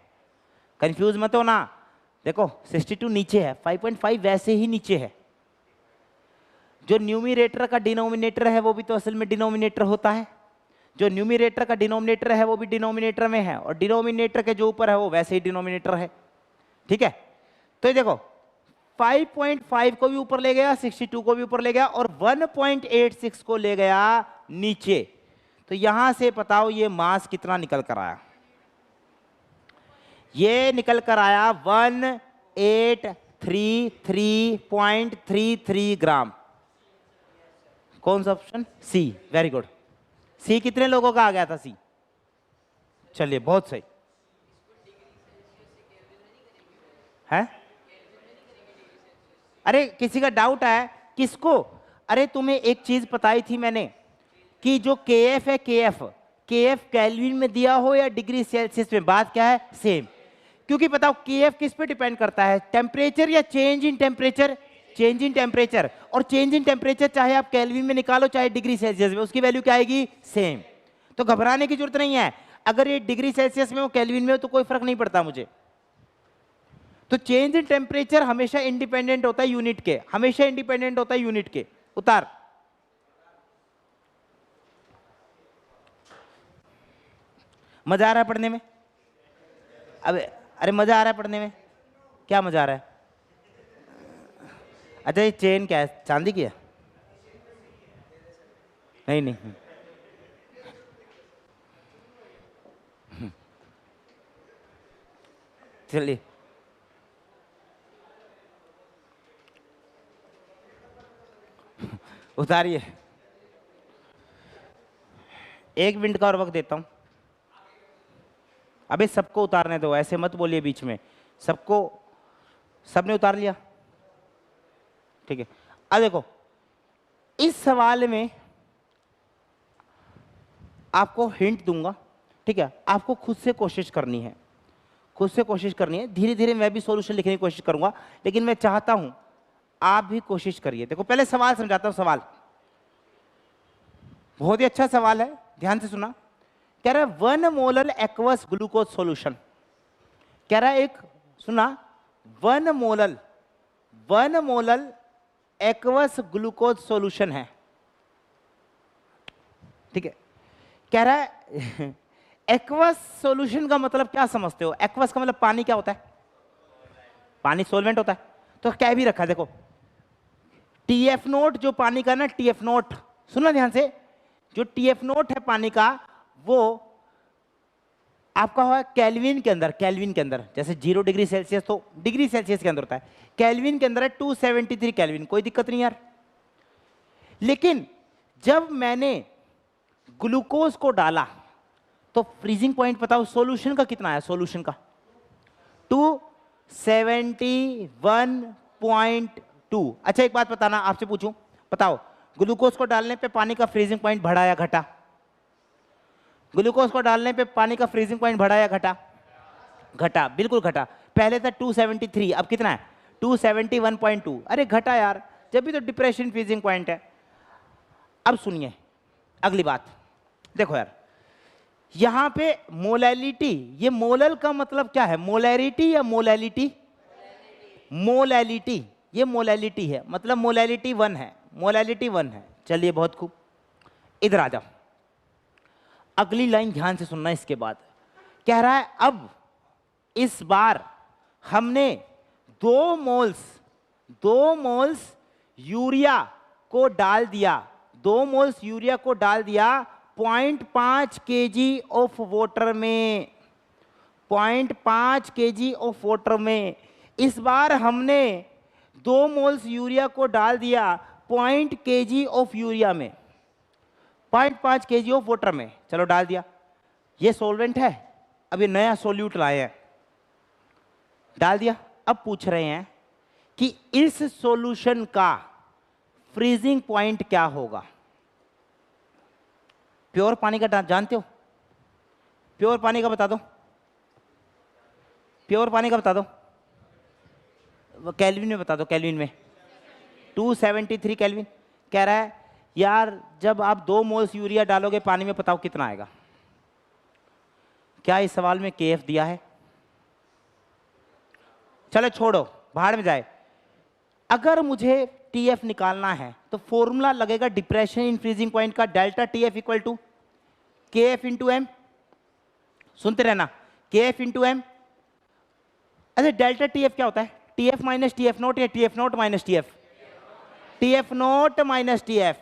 कंफ्यूज मत हो ना। देखो 62 नीचे है, 5.5 वैसे ही नीचे है। जो न्यूमरेटर का डिनोमिनेटर है वो भी तो असल में डिनोमिनेटर होता है, जो न्यूमरेटर का डिनोमिनेटर है वो भी डिनोमिनेटर में है, और डिनोमिनेटर के जो ऊपर है वो वैसे ही डिनोमिनेटर है। ठीक है, तो ये देखो 5.5 को भी ऊपर ले गया, 62 को भी ऊपर ले गया, और 1.86 को ले गया नीचे। तो यहां से बताओ ये मास कितना निकल कर आया? ये निकल कर आया 1833.33 ग्राम। कौन सा ऑप्शन? सी, वेरी गुड। सी कितने लोगों का आ गया था? सी। चलिए बहुत सही है। अरे किसी का डाउट है? किसको? अरे तुम्हें एक चीज बताई थी मैंने कि जो केएफ है, केएफ KF केल्विन में दिया हो या डिग्री सेल्सियस में, बात क्या है, सेम। क्योंकि बताओ KF किस पे डिपेंड करता है, टेम्परेचर या change in temperature, change in temperature. और चेंज इन टेम्परेचर चाहे आप केल्विन में निकालो चाहे डिग्री सेल्सियस में, उसकी वैल्यू क्या आएगी, सेम। तो घबराने की जरूरत नहीं है, अगर ये डिग्री सेल्सियस में हो केल्विन में हो तो कोई फर्क नहीं पड़ता मुझे। तो चेंज इन टेम्परेचर हमेशा इंडिपेंडेंट होता है यूनिट के, हमेशा इंडिपेंडेंट होता है यूनिट के। उतार, मजा आ रहा है पढ़ने में? अबे अरे मजा आ रहा है पढ़ने में? क्या मजा आ रहा है? अच्छा ये चेन क्या है, चांदी की है? नहीं नहीं, चलिए उतारिए। 1 मिनट का और वक्त देता हूं। अबे सबको उतारने दो, ऐसे मत बोलिए बीच में। सबको, सबने उतार लिया? ठीक है। अब देखो इस सवाल में आपको हिंट दूंगा, ठीक है? आपको खुद से कोशिश करनी है, खुद से कोशिश करनी है। धीरे धीरे मैं भी सॉल्यूशन लिखने की कोशिश करूंगा, लेकिन मैं चाहता हूं आप भी कोशिश करिए। देखो पहले सवाल समझाता हूं। सवाल बहुत ही अच्छा सवाल है, ध्यान से सुना। कह रहा है 1 मोलर एक्वस ग्लूकोज सॉल्यूशन। कह रहा है एक, सुना, 1 मोलर एक्वस ग्लूकोज सॉल्यूशन है, ठीक है? कह रहा है एक्वस सॉल्यूशन का मतलब क्या समझते हो? एक्वस का मतलब पानी क्या होता है? पानी सॉल्वेंट होता है। तो क्या भी रखा है, देखो TF0 जो पानी का ना, TF0 सुनना ध्यान से, जो TF0 है पानी का वो आपका हुआ केल्विन के अंदर, केल्विन के अंदर जैसे 0 डिग्री सेल्सियस तो डिग्री सेल्सियस के अंदर होता है, केल्विन के अंदर है 273 केल्विन, कोई दिक्कत नहीं यार। लेकिन जब मैंने ग्लूकोज को डाला तो फ्रीजिंग पॉइंट बताओ सॉल्यूशन का कितना है? सॉल्यूशन का 271.2। अच्छा एक बात बताना, आपसे पूछूं, बताओ ग्लूकोज को डालने पे पानी का फ्रीजिंग पॉइंट बढ़ा या घटा? ग्लूकोज को डालने पे पानी का फ्रीजिंग पॉइंट बढ़ा या घटा? घटा, बिल्कुल घटा। पहले था 273, अब कितना है? 271.2। अरे घटा यार, जब भी तो डिप्रेशन फ्रीजिंग पॉइंट है। अब सुनिए अगली बात, देखो यार यहां पे मोलैलिटी, ये मोलल का मतलब क्या है? मोलैरिटी या मोलैलिटी? मोलैलिटी, ये मोलैलिटी है, मतलब मोलैलिटी 1 है, मोलैलिटी 1 है। चलिए बहुत खूब, इधर आ जाओ, अगली लाइन ध्यान से सुनना। इसके बाद कह रहा है अब इस बार हमने 2 मोल्स यूरिया को डाल दिया, 2 मोल्स यूरिया को डाल दिया 0.5 kg ऑफ वाटर में, 0.5 kg ऑफ वाटर में। इस बार हमने 2 मोल्स यूरिया को डाल दिया 0.5 kg ऑफ यूरिया में, 0.5 kg ऑफ वाटर में। चलो डाल दिया, ये सॉल्वेंट है, अब ये नया सोल्यूट लाए हैं, डाल दिया। अब पूछ रहे हैं कि इस सॉल्यूशन का फ्रीजिंग पॉइंट क्या होगा? प्योर पानी का जानते हो? प्योर पानी का बता दो, प्योर पानी का बता दो, केल्विन में बता दो, केल्विन में 273 केल्विन। कह रहा है यार जब आप 2 मोल्स यूरिया डालोगे पानी में, बताओ कितना आएगा? क्या इस सवाल में KF दिया है? चलो छोड़ो, भाड़ में जाए। अगर मुझे TF निकालना है तो फॉर्मूला लगेगा डिप्रेशन इन फ्रीजिंग पॉइंट का, delta TF equal to KF into M। सुनते रहना, KF इंटू M। अच्छा डेल्टा TF क्या होता है? TF माइनस TF0 या TF0 minus TF? TF0 minus TF।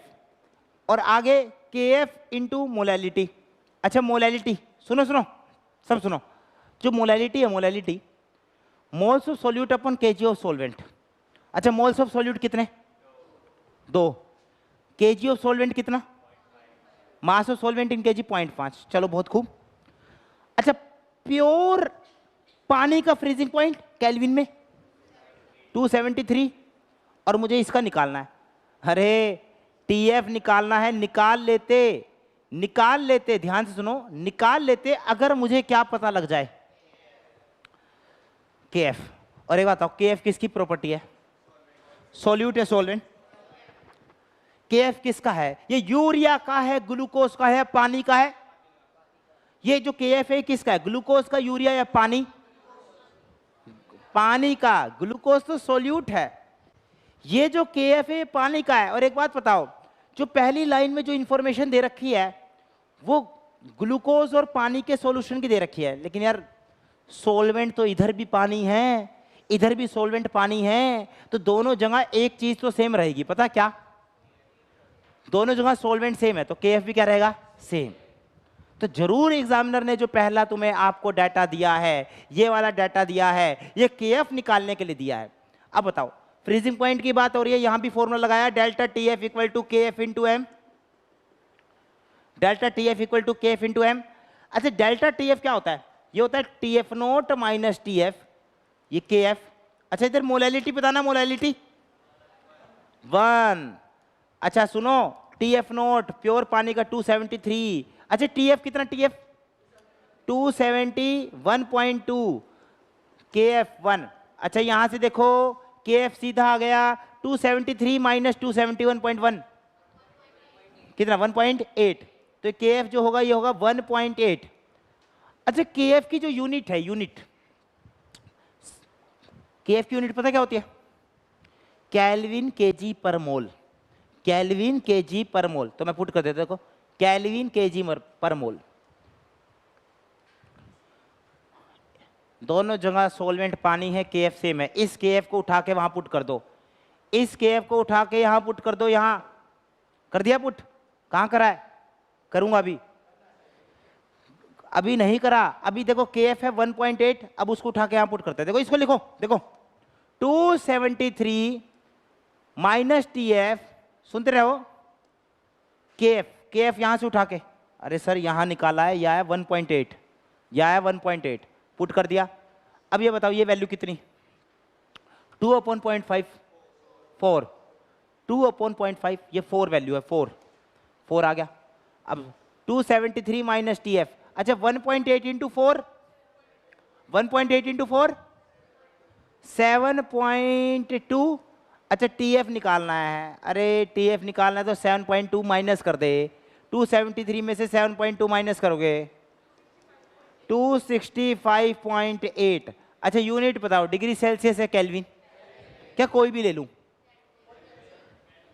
और आगे KF इंटू मोलैलिटी। अच्छा मोलैलिटी सुनो सुनो, सब सुनो, जो मोलैलिटी है, molality moles of solute upon kg of solvent. अच्छा मोल्स ऑफ सोल्यूट कितने? 2। kg ऑफ सॉल्वेंट कितना? Mass of solvent in kg 0.5। चलो बहुत खूब। अच्छा प्योर पानी का फ्रीजिंग पॉइंट केल्विन में 273, और मुझे इसका निकालना है। अरे TF निकालना है, निकाल लेते, निकाल लेते, ध्यान से सुनो, निकाल लेते अगर मुझे क्या पता लग जाए, के एफ। और एक बात बताओ, के एफ किसकी प्रॉपर्टी है? सॉल्यूट या सॉल्वेंट? के एफ किसका है? ये यूरिया का है, ग्लूकोज का है, पानी का है? ये जो के एफ है किसका है? ग्लूकोज का, यूरिया या पानी? पानी का। ग्लूकोज तो सॉल्यूट है। ये जो के एफ है पानी का है। और एक बात बताओ, जो पहली लाइन में जो इंफॉर्मेशन दे रखी है वो ग्लूकोज और पानी के सॉल्यूशन की दे रखी है, लेकिन यार सॉल्वेंट तो इधर भी पानी है, इधर भी सॉल्वेंट पानी है, तो दोनों जगह एक चीज तो सेम रहेगी। पता क्या? दोनों जगह सॉल्वेंट सेम है, तो के एफ भी क्या रहेगा? सेम। तो जरूर एग्जामिनर ने जो पहला तुम्हें आपको डाटा दिया है, ये वाला डाटा दिया है, ये के एफ निकालने के लिए दिया है। अब बताओ, फ्रीजिंग पॉइंट की बात हो रही है, यहां भी फॉर्मूला लगाया, delta T F equal to K F into M. Delta T F equal to K F into M. अच्छा, डेल्टा टी एफ क्या होता है? ये होता है T F naught minus T F, ये के एफ। अच्छा, इधर मोलैलिटी बताना, मोलैलिटी 1। अच्छा सुनो, टी एफ नोट प्योर पानी का 273। अच्छा, टी एफ कितना? टी एफ 270, 1.2, के एफ 1। अच्छा, यहां से देखो के एफ सीधा आ गया 273 माइनस 271.1, कितना? 1.8। तो के एफ जो होगा ये होगा 1.8। अच्छा, के एफ की जो यूनिट है, यूनिट, के एफ की यूनिट पता क्या होती है? केल्विन केजी पर मोल। केल्विन केजी पर मोल। तो मैं पुट कर देता, देखो, केल्विन केजी पर मोल। दोनों जगह सॉल्वेंट पानी है, के एफ सेम है। इस के एफ को उठा के वहां पुट कर दो, इस के एफ को उठा के यहां पुट कर दो। यहां कर दिया पुट? कहां करा है? करूंगा अभी, अभी नहीं करा। अभी देखो के एफ है 1.8, अब उसको उठा के यहां पुट करते हैं। देखो इसको लिखो, देखो 273 माइनस टी एफ, सुनते रहो, के एफ यहां से उठा के, अरे सर यहां निकाला है, यह है 1.8, यह है 1.8, पुट कर दिया। अब ये बताओ ये वैल्यू कितनी? 2/0.5, 4, 2/0.5, ये 4 वैल्यू है, 4 आ गया। अब 273 माइनस टी एफ, अच्छा 1.8 इंटू 4, 1.8 इंटू 4 7.2। अच्छा, टी एफ निकालना है, अरे टी एफ निकालना है तो 7.2 माइनस कर दे। 273 में से 7.2 माइनस करोगे 265.8। अच्छा, यूनिट बताओ, डिग्री सेल्सियस है केल्विन? क्या कोई भी ले लूं?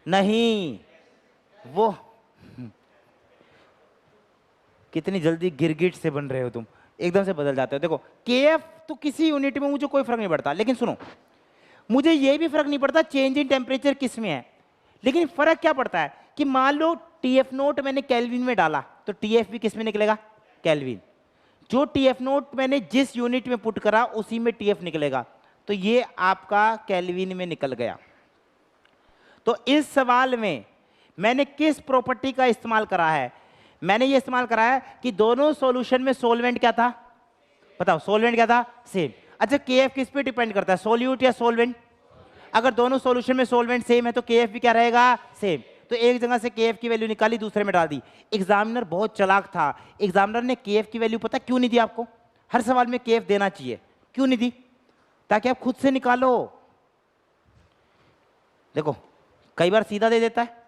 नहीं, वो कितनी जल्दी गिरगिट से बन रहे हो तुम, एकदम से बदल जाते हो। देखो के एफ तो किसी यूनिट में मुझे कोई फर्क नहीं पड़ता, लेकिन सुनो, मुझे ये भी फर्क नहीं पड़ता चेंज इन टेम्परेचर किस में है, लेकिन फर्क क्या पड़ता है कि मान लो टी एफ नोट मैंने केल्विन में डाला तो टी एफ भी किस में निकलेगा? केल्विन। जो टी एफ नोट मैंने जिस यूनिट में पुट करा उसी में टी एफ निकलेगा, तो ये आपका केल्विन में निकल गया। तो इस सवाल में मैंने किस प्रॉपर्टी का इस्तेमाल करा है? मैंने ये इस्तेमाल करा है कि दोनों सॉल्यूशन में सॉल्वेंट क्या था? बताओ, सॉल्वेंट क्या था? सेम। अच्छा, के एफ किस पे डिपेंड करता है, सॉल्यूट या सॉल्वेंट? अगर दोनों सॉल्यूशन में सॉल्वेंट सेम है तो के एफ भी क्या रहेगा? सेम। तो एक जगह से के एफ की वैल्यू निकाली, दूसरे में डाल दी। एग्जामिनर बहुत चालाक था, एग्जामिनर ने के एफ की वैल्यू पता क्यों नहीं दी आपको? हर सवाल में के एफ देना चाहिए, क्यों नहीं दी? ताकि आप खुद से निकालो। देखो कई बार सीधा दे देता है,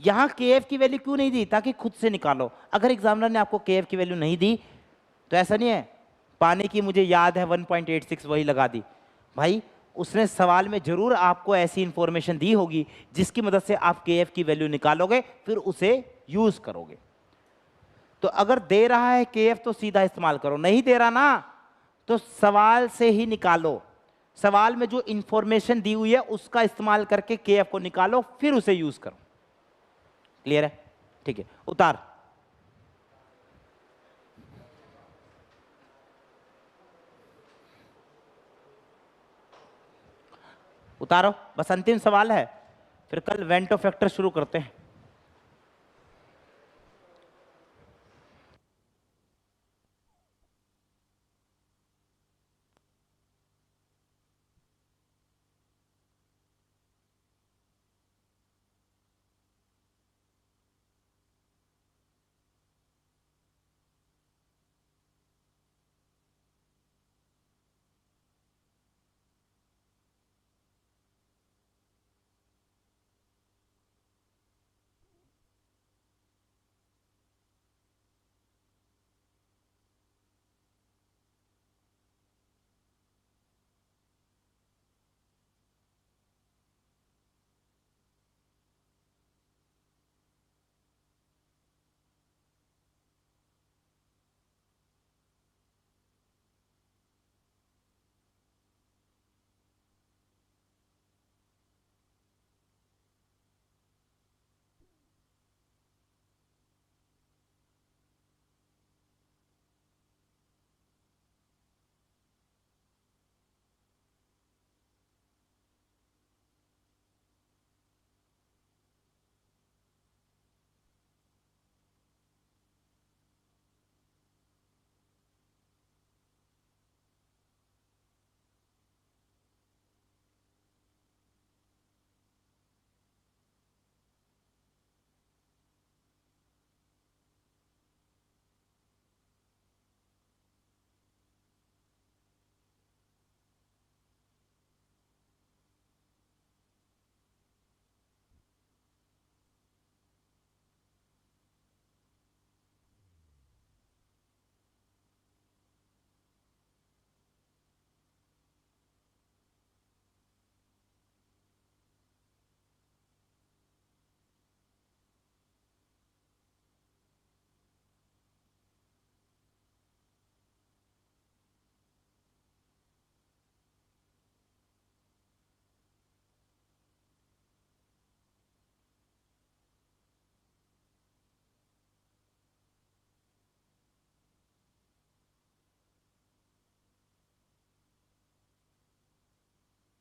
यहां के एफ की वैल्यू क्यों नहीं दी? ताकि खुद से निकालो। अगर एग्जामिनर ने आपको के एफ की वैल्यू नहीं दी तो ऐसा नहीं है पानी की मुझे याद है 1.86 वही लगा दी, भाई उसने सवाल में जरूर आपको ऐसी इंफॉर्मेशन दी होगी जिसकी मदद से आप के एफ की वैल्यू निकालोगे, फिर उसे यूज करोगे। तो अगर दे रहा है के एफ तो सीधा इस्तेमाल करो, नहीं दे रहा ना तो सवाल से ही निकालो। सवाल में जो इंफॉर्मेशन दी हुई है उसका इस्तेमाल करके के एफ को निकालो, फिर उसे यूज करो। क्लियर है? ठीक है, उतार। उतारो, बस अंतिम सवाल है, फिर कल वेंटो फैक्टर शुरू करते हैं।